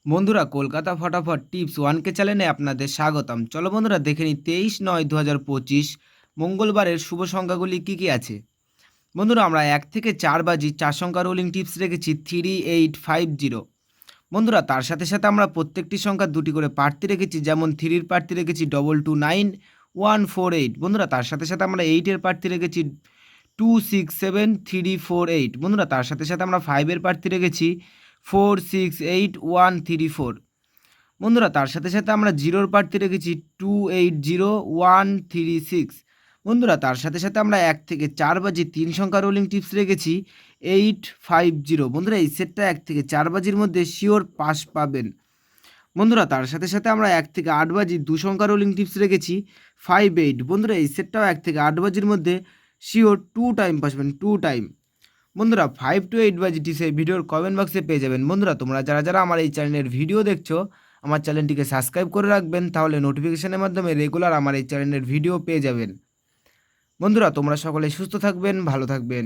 বন্ধুরা, কলকাতা ফটাফট tips 1K চ্যানেলে আপনাদের স্বাগতম। চলো বন্ধুরা, দেখে নিই 23/9/2025 মঙ্গলবারের শুভ সংখ্যাগুলি কী কী আছে। বন্ধুরা, আমরা 1 থেকে 4 বাজি 4 সংখ্যা রোলিং টিপস রেখেছি 3850। বন্ধুরা, তার সাথে সাথে আমরা প্রত্যেকটি সংখ্যা দুটি করে প্রার্থী রেখেছি, যেমন 3-র প্রার্থী রেখেছি 229148। বন্ধুরা, তার সাথে সাথে আমরা 8-এর প্রার্থী রেখেছি 267348। বন্ধুরা, তার সাথে সাথে আমরা 5-এর প্রার্থী রেখেছি 468134। বন্ধুরা, তার সাথে সাথে আমরা 0-র প্রার্থী রেখেছি 280136। বন্ধুরা, তার সাথে সাথে আমরা 1 থেকে 4 বাজি 3 সংখ্যা রোলিং টিপস রেখেছি 850। বন্ধুরা, এই সেটটা 1 থেকে 4 বাজির মধ্যে শিওর পাস পাবেন। বন্ধুরা, তার সাথে সাথে আমরা 1 থেকে 8 বাজি 2 সংখ্যা রোলিং টিপস রেখেছি 58। বন্ধুরা, এই সেটটাও 1 থেকে 8 বাজির মধ্যে শিওর 2 টাইম পাসবেন, 2 টাইম। বন্ধুরা, 5 to 8 বাজি টিপস এই ভিডিওর কমেন্ট বক্সে পেয়ে যাবেন। বন্ধুরা, তোমরা যারা যারা আমার এই চ্যানেলের ভিডিও দেখছো, আমার চ্যানেলটিকে সাবস্ক্রাইব করে রাখবেন, তাহলে নোটিফিকেশনের মাধ্যমে রেগুলার আমার এই চ্যানেলের ভিডিও পেয়ে যাবেন। বন্ধুরা, তোমরা সকলে সুস্থ থাকবেন, ভালো থাকবেন।